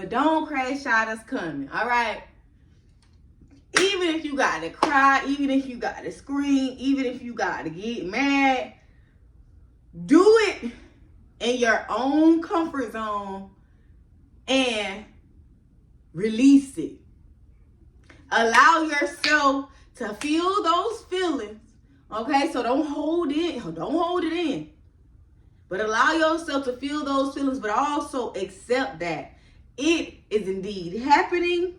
but don't crash out us coming, all right? Even if you got to cry, even if you got to scream, even if you got to get mad, do it in your own comfort zone and release it. Allow yourself to feel those feelings, okay? So don't hold it in. But allow yourself to feel those feelings, but also accept that it is indeed happening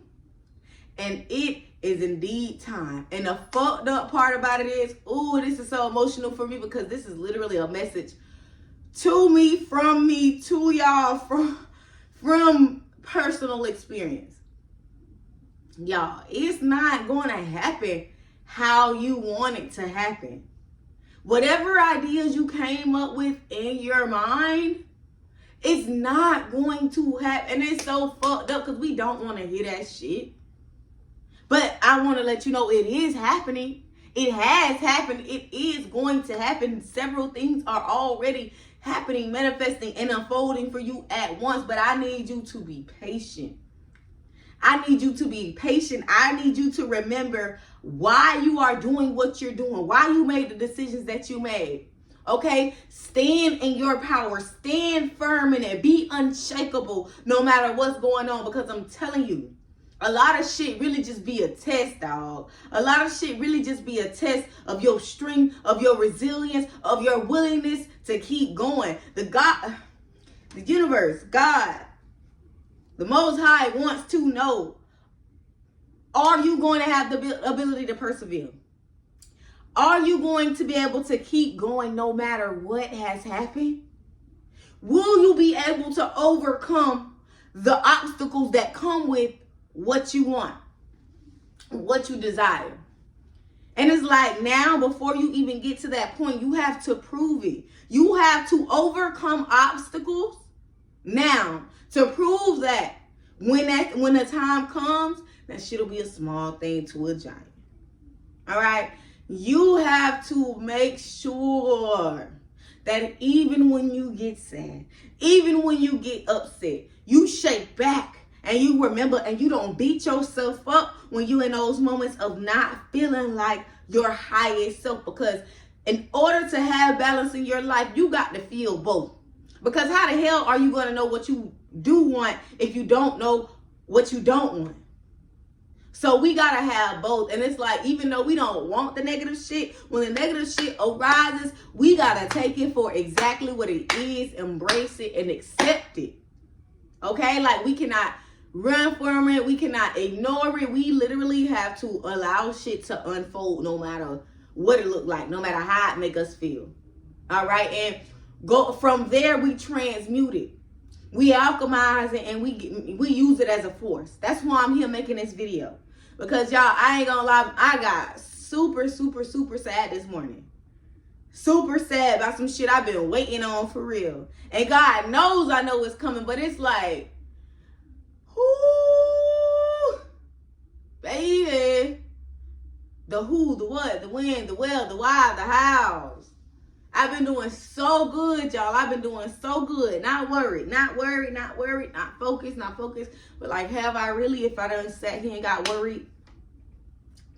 and it is indeed time. And the fucked up part about it is, ooh, this is so emotional for me because this is literally a message to me, to y'all, from personal experience. Y'all, it's not going to happen how you want it to happen. Whatever ideas you came up with in your mind, it's not going to happen. And it's so fucked up because we don't want to hear that shit. But I want to let you know it is happening. It has happened. It is going to happen. Several things are already happening, manifesting, and unfolding for you at once. But I need you to be patient. I need you to be patient. I need you to remember why you are doing what you're doing, why you made the decisions that you made. Okay? Stand in your power. Stand firm in it. Be unshakable no matter what's going on, because I'm telling you, a lot of shit really just be a test, dog. A lot of shit really just be a test of your strength, of your resilience, of your willingness to keep going. The universe, God, the Most High wants to know, are you going to have the ability to persevere? Are you going to be able to keep going no matter what has happened? Will you be able to overcome the obstacles that come with what you want, what you desire? And it's like, now, before you even get to that point, you have to prove it. You have to overcome obstacles now to prove that when the time comes, that shit'll be a small thing to a giant. All right? You have to make sure that even when you get sad, even when you get upset, you shake back and you remember, and you don't beat yourself up when you in those moments of not feeling like your highest self. Because in order to have balance in your life, you got to feel both. Because how the hell are you going to know what you do want if you don't know what you don't want? So we got to have both. And it's like, even though we don't want the negative shit, when the negative shit arises, we got to take it for exactly what it is, embrace it, and accept it. Okay? Like, we cannot run from it. We cannot ignore it. We literally have to allow shit to unfold no matter what it look like, no matter how it make us feel. All right? And go from there, we transmute it. We alchemize it, and we use it as a force. That's why I'm here making this video. Because y'all, I ain't gonna lie, I got super, super, super sad this morning. Super sad about some shit I've been waiting on for real. And God knows I know it's coming, but it's like, whoo, baby. The who, the what, the when, the well, the why, the hows. I've been doing so good, y'all. I've been doing so good. Not worried, not focused. But like, have I really, if I done sat here and got worried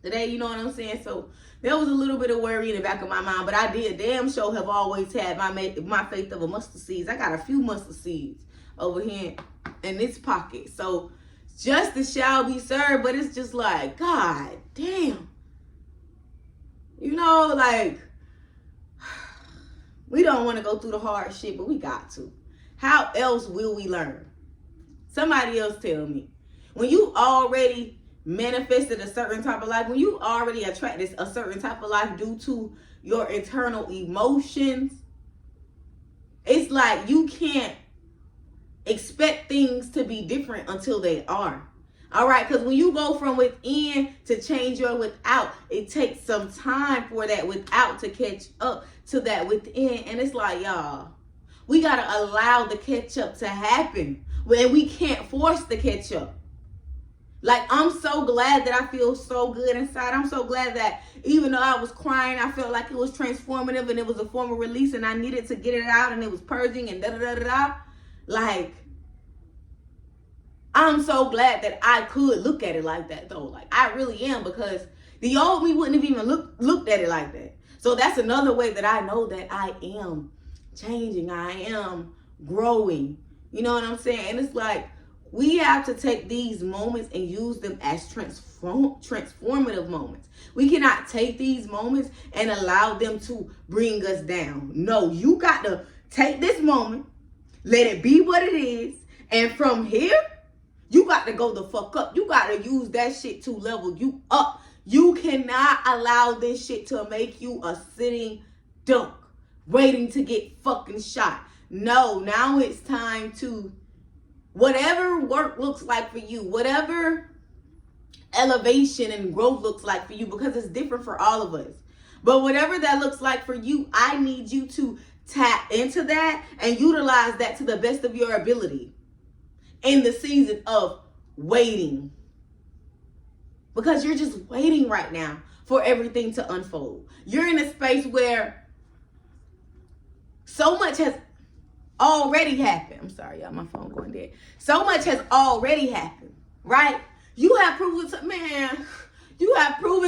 today, you know what I'm saying? So there was a little bit of worry in the back of my mind, but I did damn sure have always had my faith of a mustard seeds. I got a few mustard seeds over here in this pocket. So justice shall be served, but it's just like, God damn. You know, like, we don't want to go through the hard shit, but we got to. How else will we learn? Somebody else tell me. When you already manifested a certain type of life, when you already attracted a certain type of life due to your internal emotions, it's like you can't expect things to be different until they are. All right, because when you go from within to change your without, it takes some time for that without to catch up to that within. And it's like, y'all, we got to allow the catch up to happen. And we can't force the catch up. Like, I'm so glad that I feel so good inside. I'm so glad that even though I was crying, I felt like it was transformative and it was a form of release and I needed to get it out and it was purging and da-da-da-da-da. Like, I'm so glad that I could look at it like that, though. Like, I really am, because the old me wouldn't have even looked at it like that. So that's another way that I know that I am changing. I am growing. You know what I'm saying? And it's like, we have to take these moments and use them as transformative moments. We cannot take these moments and allow them to bring us down. No, you got to take this moment, let it be what it is, and from here, you got to go the fuck up. You got to use that shit to level you up. You cannot allow this shit to make you a sitting duck waiting to get fucking shot. No, now it's time to, whatever work looks like for you, whatever elevation and growth looks like for you, because it's different for all of us. But whatever that looks like for you, I need you to tap into that and utilize that to the best of your ability in the season of waiting. Because you're just waiting right now for everything to unfold. You're in a space where so much has already happened. I'm sorry, y'all, my phone going dead. So much has already happened, right? You have proven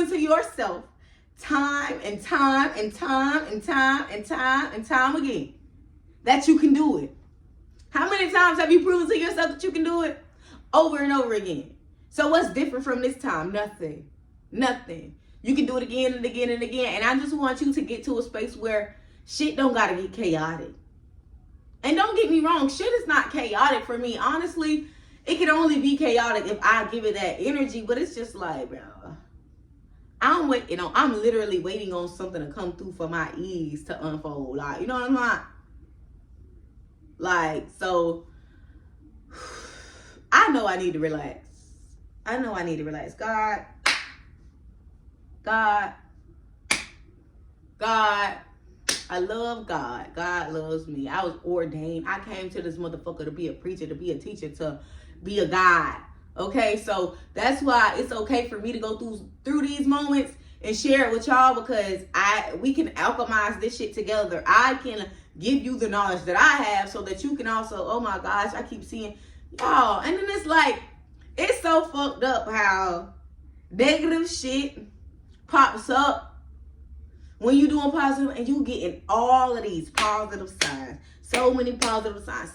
to yourself time and time and time and time and time and time again that you can do it. How many times have you proven to yourself that you can do it? Over and over again. So what's different from this time? Nothing. Nothing. You can do it again and again and again. And I just want you to get to a space where shit don't gotta get chaotic. And don't get me wrong, shit is not chaotic for me. Honestly, it can only be chaotic if I give it that energy. But it's just like, bro, I'm literally waiting on something to come through for my ease to unfold. Like, you know what I'm saying? Like, so I know I need to relax. God, I love God. God loves me. I was ordained. I came to this motherfucker to be a preacher, to be a teacher, to be a guide. Okay, so that's why it's okay for me to go through these moments and share it with y'all, because we can alchemize this shit together. I can give you the knowledge that I have so that you can also, oh my gosh, I keep seeing y'all. And then it's like, it's so fucked up how negative shit pops up when you doing positive and you getting all of these positive signs. So many positive signs.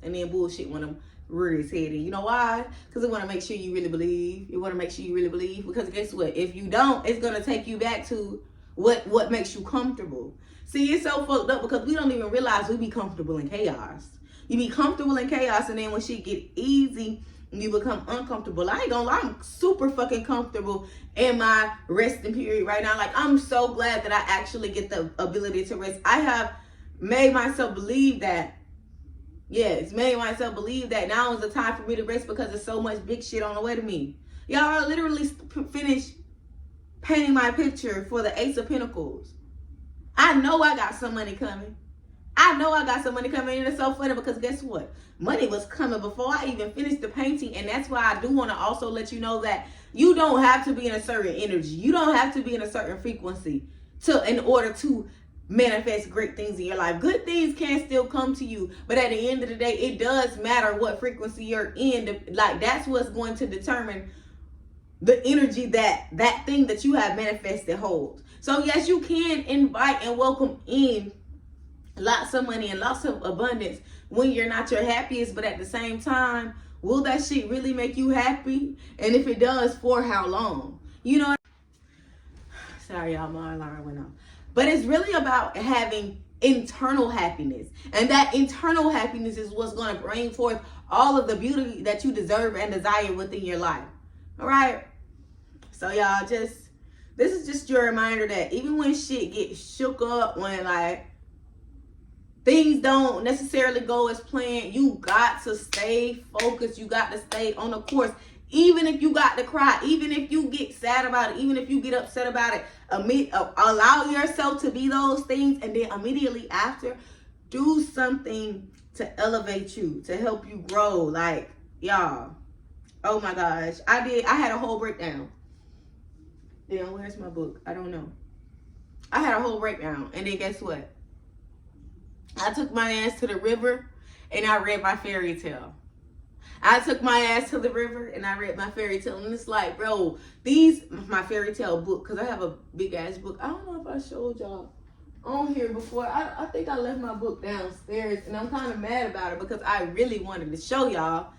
And then bullshit want to rear its head. And you know why? Because it want to make sure you really believe. Because guess what? If you don't, it's going to take you back to what makes you comfortable. See, it's so fucked up because we don't even realize we be comfortable in chaos. You be comfortable in chaos, and then when shit get easy, you become uncomfortable. I ain't gonna lie, I'm super fucking comfortable in my resting period right now. Like, I'm so glad that I actually get the ability to rest. I have made myself believe that. Yeah, it's made myself believe that now is the time for me to rest because there's so much big shit on the way to me. Y'all, I literally finished painting my picture for the Ace of Pentacles. I know I got some money coming. And it's so funny because guess what? Money was coming before I even finished the painting. And that's why I do want to also let you know that you don't have to be in a certain energy. You don't have to be in a certain frequency in order to manifest great things in your life. Good things can still come to you. But at the end of the day, it does matter what frequency you're in. Like, that's what's going to determine the energy that thing that you have manifested holds. So yes, you can invite and welcome in lots of money and lots of abundance when you're not your happiest, but at the same time, will that shit really make you happy? And if it does, for how long? You know, sorry y'all, my alarm went off. But it's really about having internal happiness. And that internal happiness is what's going to bring forth all of the beauty that you deserve and desire within your life. All right? So y'all, this is just your reminder that even when shit gets shook up, when like things don't necessarily go as planned, you got to stay focused. You got to stay on the course. Even if you got to cry, even if you get sad about it, even if you get upset about it, allow yourself to be those things, and then immediately after, do something to elevate you, to help you grow. Like, y'all, oh my gosh, I had a whole breakdown. Damn, where's my book? I don't know. I had a whole breakdown, and then guess what? I took my ass to the river and I read my fairy tale. I took my ass to the river and I read my fairy tale, and it's like, bro, my fairy tale book, because I have a big ass book. I don't know if I showed y'all on here before. I think I left my book downstairs, and I'm kind of mad about it because I really wanted to show y'all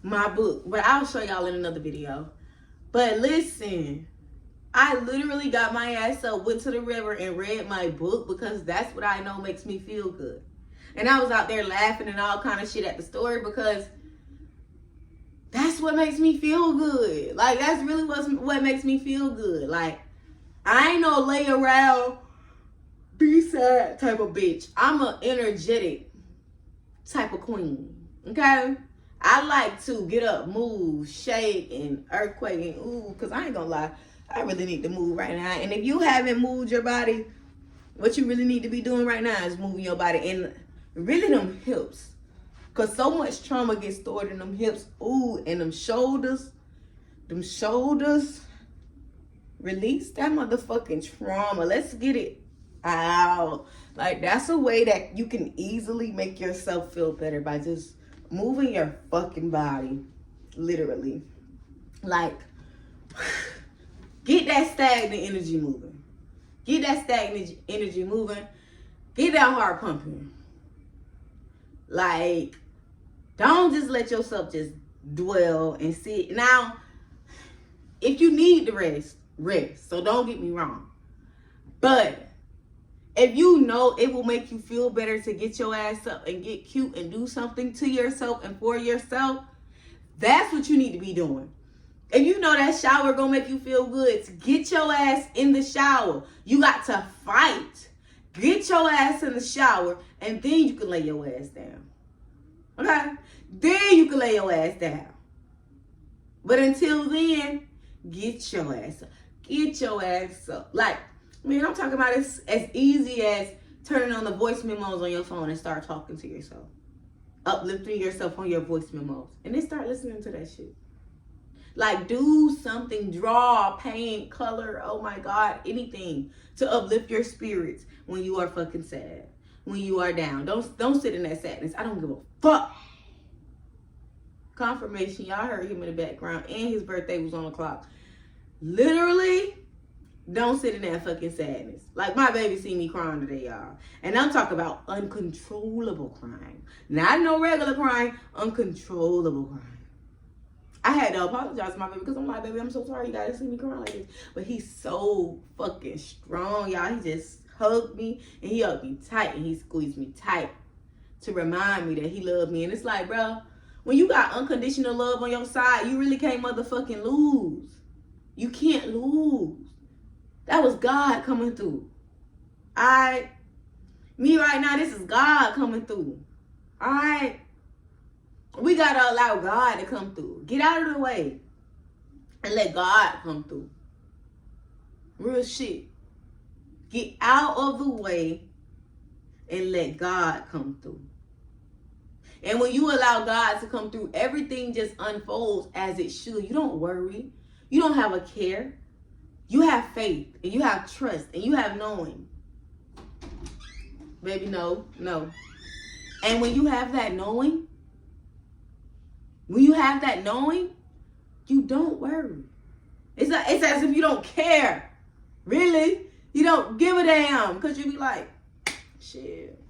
my book, but I'll show y'all in another video. But listen, I literally got my ass up, went to the river, and read my book because that's what I know makes me feel good. And I was out there laughing and all kind of shit at the story because that's what makes me feel good. Like, that's really what makes me feel good. Like, I ain't no lay around, be sad type of bitch. I'm an energetic type of queen, okay? I like to get up, move, shake, and earthquake, and ooh, because I ain't gonna lie, I really need to move right now. And if you haven't moved your body, what you really need to be doing right now is moving your body, and really them hips. Because so much trauma gets stored in them hips. Ooh, and them shoulders. Release that motherfucking trauma. Let's get it out. Like, that's a way that you can easily make yourself feel better by just moving your fucking body. Literally. Like, get that stagnant energy moving. Get that stagnant energy moving. Get that heart pumping. Like, don't just let yourself just dwell and sit. Now, if you need to rest. So don't get me wrong. But if you know it will make you feel better to get your ass up and get cute and do something to yourself and for yourself, that's what you need to be doing. If you know that shower gonna make you feel good, get your ass in the shower. You got to fight. Get your ass in the shower, and then you can lay your ass down. Okay? Then you can lay your ass down. But until then, get your ass up. Get your ass up. Like, man, I'm talking about it as easy as turning on the voice memos on your phone and start talking to yourself. Uplifting yourself on your voice memos. And then start listening to that shit. Like, do something. Draw, paint, color, oh my God, anything to uplift your spirits when you are fucking sad. When you are down. Don't sit in that sadness. I don't give a fuck. Confirmation. Y'all heard him in the background. And his birthday was on the clock. Literally, don't sit in that fucking sadness. Like, my baby see me crying today, y'all. And I'm talking about uncontrollable crying. Not no regular crying. Uncontrollable crying. I had to apologize to my baby because I'm like, baby, I'm so sorry you gotta see me crying like this. But he's so fucking strong, y'all. He just hugged me, and he hugged me tight, and he squeezed me tight to remind me that he loved me. And it's like, bro, when you got unconditional love on your side, you really can't motherfucking lose. You can't lose. That was God coming through. Me right now, this is God coming through. Alright? We gotta allow God to come through. Get out of the way and let God come through. Real shit. Get out of the way and let God come through. And when you allow God to come through, everything just unfolds as it should. You don't worry. You don't have a care. You have faith, and you have trust, and you have knowing. Baby, no. And when you have that knowing, you don't worry. It's as if you don't care. Really? You don't give a damn. Because you be like, shit.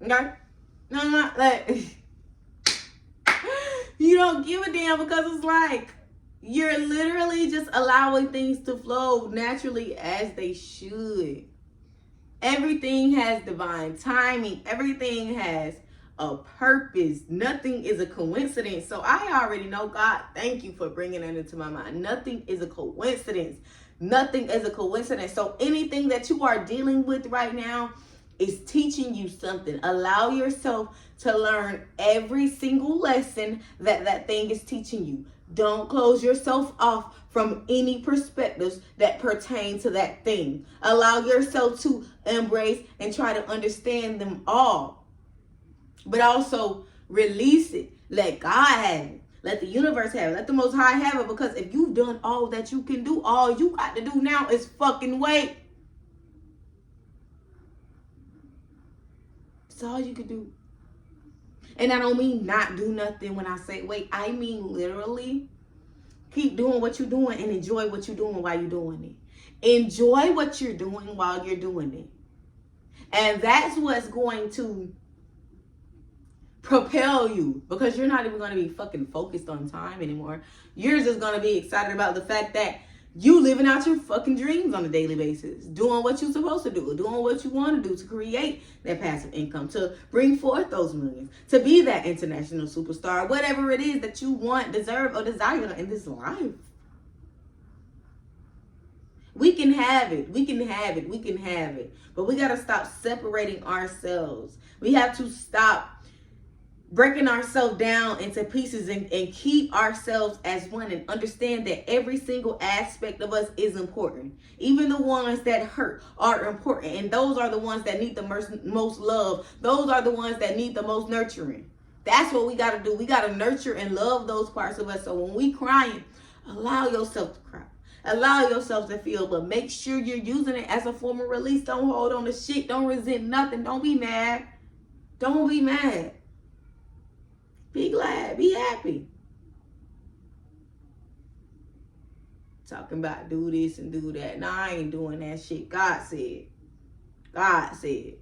Okay? No, like, you don't give a damn because it's like, you're literally just allowing things to flow naturally as they should. Everything has divine timing. Everything has a purpose. Nothing is a coincidence. So I already know, God, thank you for bringing that into my mind. Nothing is a coincidence. Nothing is a coincidence. So anything that you are dealing with right now is teaching you something. Allow yourself to learn every single lesson that thing is teaching you. Don't close yourself off from any perspectives that pertain to that thing. Allow yourself to embrace and try to understand them all. But also release it. Let God have it. Let the universe have it. Let the Most High have it. Because if you've done all that you can do, all you got to do now is fucking wait. That's all you can do. And I don't mean not do nothing when I say wait. I mean literally keep doing what you're doing and enjoy what you're doing while you're doing it. Enjoy what you're doing while you're doing it. And that's what's going to propel you, because you're not even going to be fucking focused on time anymore. You're just going to be excited about the fact that you living out your fucking dreams on a daily basis, doing what you're supposed to do, doing what you want to do to create that passive income, to bring forth those millions, to be that international superstar, whatever it is that you want, deserve, or desire in this life. We can have it. We can have it. We can have it. But we got to stop separating ourselves. We have to stop breaking ourselves down into pieces and keep ourselves as one, and understand that every single aspect of us is important. Even the ones that hurt are important. And those are the ones that need the most love. Those are the ones that need the most nurturing. That's what we got to do. We got to nurture and love those parts of us. So when we crying, allow yourself to cry. Allow yourself to feel, but make sure you're using it as a form of release. Don't hold on to shit. Don't resent nothing. Don't be mad. Don't be mad. Be glad. Be happy. Talking about do this and do that. No, I ain't doing that shit. God said. God said.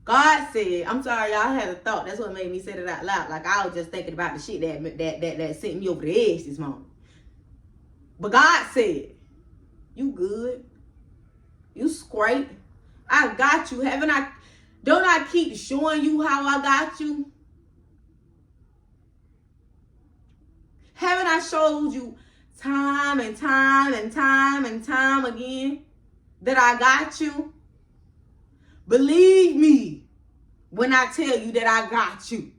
God said. I'm sorry, y'all had a thought. That's what made me say it out loud. Like I was just thinking about the shit that sent me over the edge this moment. But God said, you good. You straight. I got you. Don't I keep showing you how I got you? Haven't I showed you time and time and time and time again that I got you? Believe me when I tell you that I got you.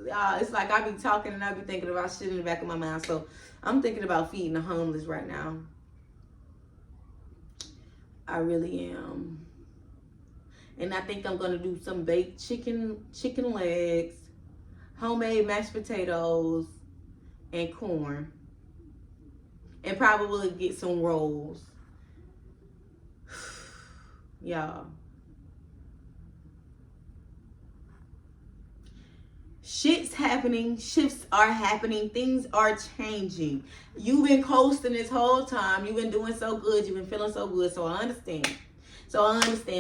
Y'all, it's like I be talking and I be thinking about shit in the back of my mind. So I'm thinking about feeding the homeless right now. I really am. And I think I'm going to do some baked chicken legs, homemade mashed potatoes, and corn. And probably get some rolls. Y'all. Shit's happening. Shifts are happening. Things are changing. You've been coasting this whole time. You've been doing so good. You've been feeling so good. So I understand.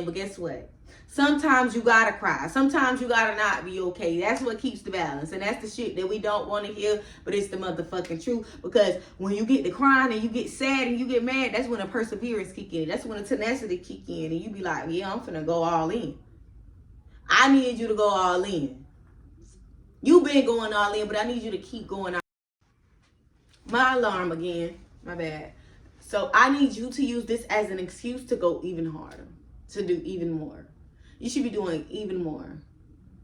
But guess what? Sometimes you gotta cry. Sometimes you gotta not be okay. That's what keeps the balance. And that's the shit that we don't want to hear, but it's the motherfucking truth. Because when you get to crying and you get sad and you get mad, that's when a perseverance kick in. That's when a tenacity kick in. And you be like, yeah, I'm finna go all in. I need you to go all in. You've been going all in, but I need you to keep going all in. My alarm again. My bad. So I need you to use this as an excuse to go even harder. To do even more. You should be doing even more.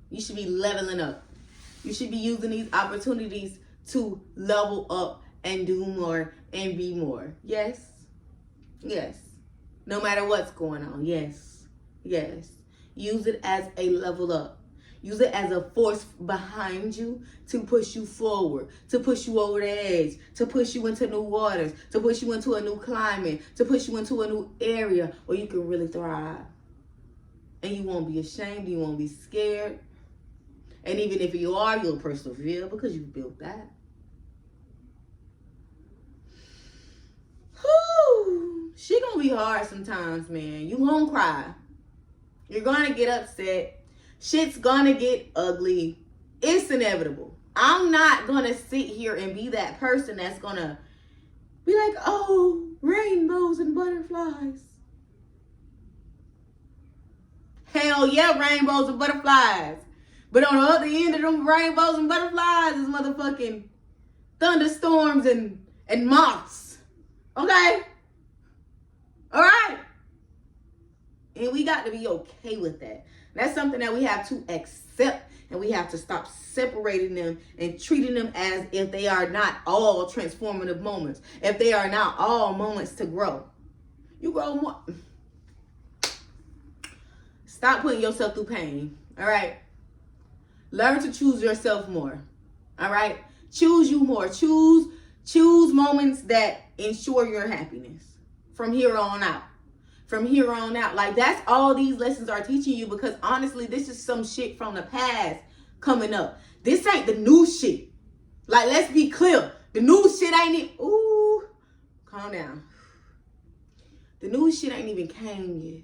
You should be leveling up. You should be using these opportunities to level up and do more and be more. Yes. Yes. No matter what's going on. Yes. Yes. Use it as a level up. Use it as a force behind you to push you forward, to push you over the edge, to push you into new waters, to push you into a new climate, to push you into a new area where you can really thrive. And you won't be ashamed, you won't be scared. And even if you are, you'll persevere because you built that. Whew. She gonna be hard sometimes, man. You gonna cry. You're gonna get upset. Shit's gonna get ugly. It's inevitable. I'm not gonna sit here and be that person that's gonna be like, oh, rainbows and butterflies. Hell yeah, rainbows and butterflies. But on the other end of them rainbows and butterflies is motherfucking thunderstorms and moths. Okay? Alright? And we got to be okay with that. That's something that we have to accept, and we have to stop separating them and treating them as if they are not all transformative moments. If they are not all moments to grow. You grow more. Stop putting yourself through pain. All right? Learn to choose yourself more. All right? Choose you more. Choose moments that ensure your happiness from here on out. from here on out. Like, that's all these lessons are teaching you, because honestly, this is some shit from the past coming up. This ain't the new shit. Like, let's be clear. The new shit ain't even, ooh, calm down. The new shit ain't even came yet.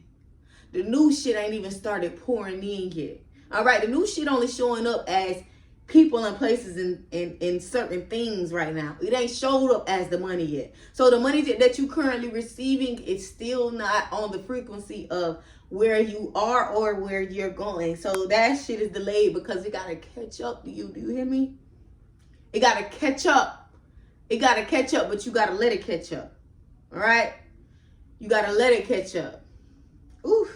The new shit ain't even started pouring in yet. All right, the new shit only showing up as people and places in certain things right now. It ain't showed up as the money yet. So the money that you currently receiving is still not on the frequency of where you are or where you're going. So that shit is delayed because it gotta catch up to you. Do you hear me? It gotta catch up. It gotta catch up, but you gotta let it catch up. All right? You gotta let it catch up. Oof.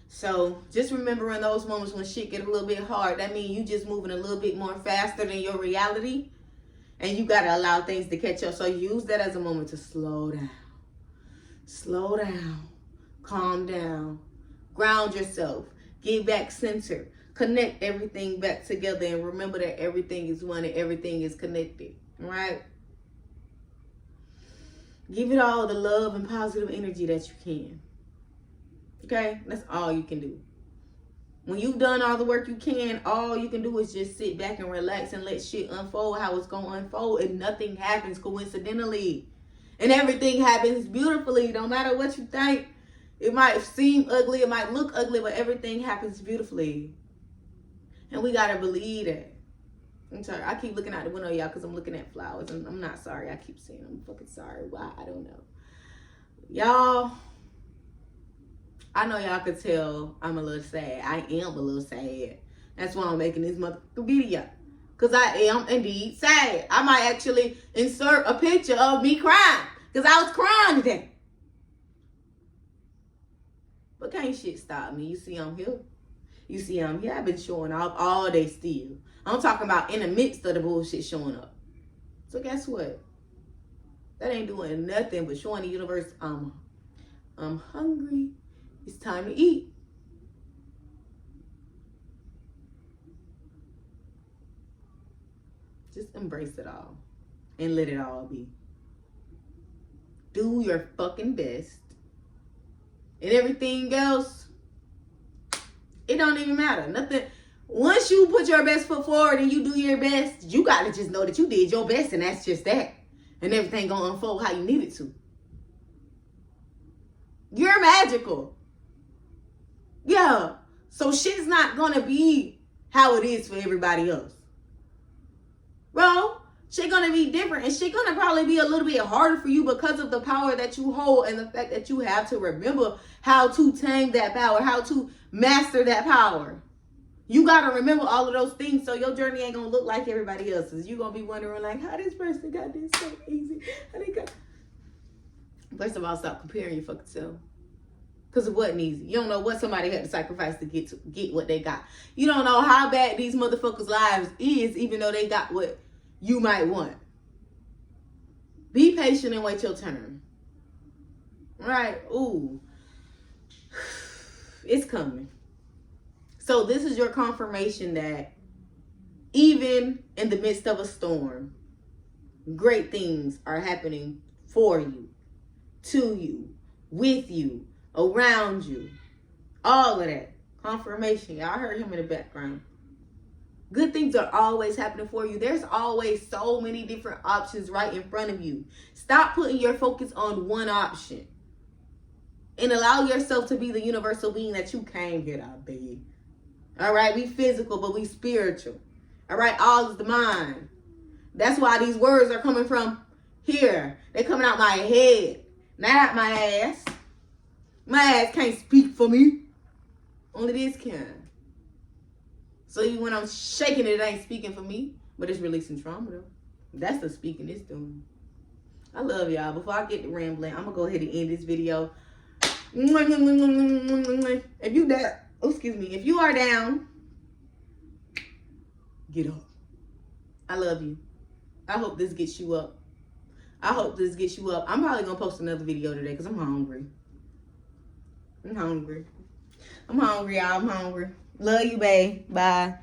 So just remember, in those moments when shit get a little bit hard, that means you just moving a little bit more faster than your reality. And you got to allow things to catch up. So use that as a moment to slow down. Slow down. Calm down. Ground yourself. Get back centered. Connect everything back together. And remember that everything is one and everything is connected. All right? Give it all the love and positive energy that you can. Okay, that's all you can do. When you've done all the work you can, all you can do is just sit back and relax and let shit unfold how it's going to unfold. And nothing happens coincidentally. And everything happens beautifully. No matter what you think. It might seem ugly. It might look ugly. But everything happens beautifully. And we got to believe that. I'm sorry. I keep looking out the window, y'all, because I'm looking at flowers. And I'm not sorry. I keep saying I'm fucking sorry. Why? I don't know. Y'all, I know y'all could tell I'm a little sad. I am a little sad. That's why I'm making this motherfucking video. Because I am indeed sad. I might actually insert a picture of me crying. Because I was crying today. But can't shit stop me. You see I'm here. You see I'm here. I've been showing off all day still. I'm talking about in the midst of the bullshit showing up. So guess what? That ain't doing nothing but showing the universe I'm hungry. It's time to eat. Just embrace it all and let it all be. Do your fucking best. And everything else, it don't even matter. Nothing. Once you put your best foot forward and you do your best, you got to just know that you did your best, and that's just that. And everything gonna unfold how you need it to. You're magical. Yeah. So shit's not gonna be how it is for everybody else. Bro, shit gonna be different, and shit gonna probably be a little bit harder for you because of the power that you hold and the fact that you have to remember how to tame that power, how to master that power. You gotta remember all of those things so your journey ain't gonna look like everybody else's. You gonna be wondering like, how this person got this so easy? How they got... First of all, stop comparing your fucking self. Because it wasn't easy. You don't know what somebody had to sacrifice to get what they got. You don't know how bad these motherfuckers' lives is, even though they got what you might want. Be patient and wait your turn. Right? Ooh. It's coming. So this is your confirmation that even in the midst of a storm, great things are happening for you, to you, with you, around you. All of that. Confirmation. Y'all heard him in the background. Good things are always happening for you. There's always so many different options right in front of you. Stop putting your focus on one option. And allow yourself to be the universal being that you came here to be. All right? We physical, but we spiritual. All right? All is the mind. That's why these words are coming from here. They're coming out my head, not my ass. My ass can't speak for me. Only this can. So even when I'm shaking it, it ain't speaking for me. But it's releasing trauma though. That's the speaking it's doing. I love y'all. Before I get to rambling, I'm going to go ahead and end this video. If you down, if you are down, get up. I love you. I hope this gets you up. I'm probably going to post another video today because I'm hungry. I'm hungry, y'all. I'm hungry. Love you, babe. Bye.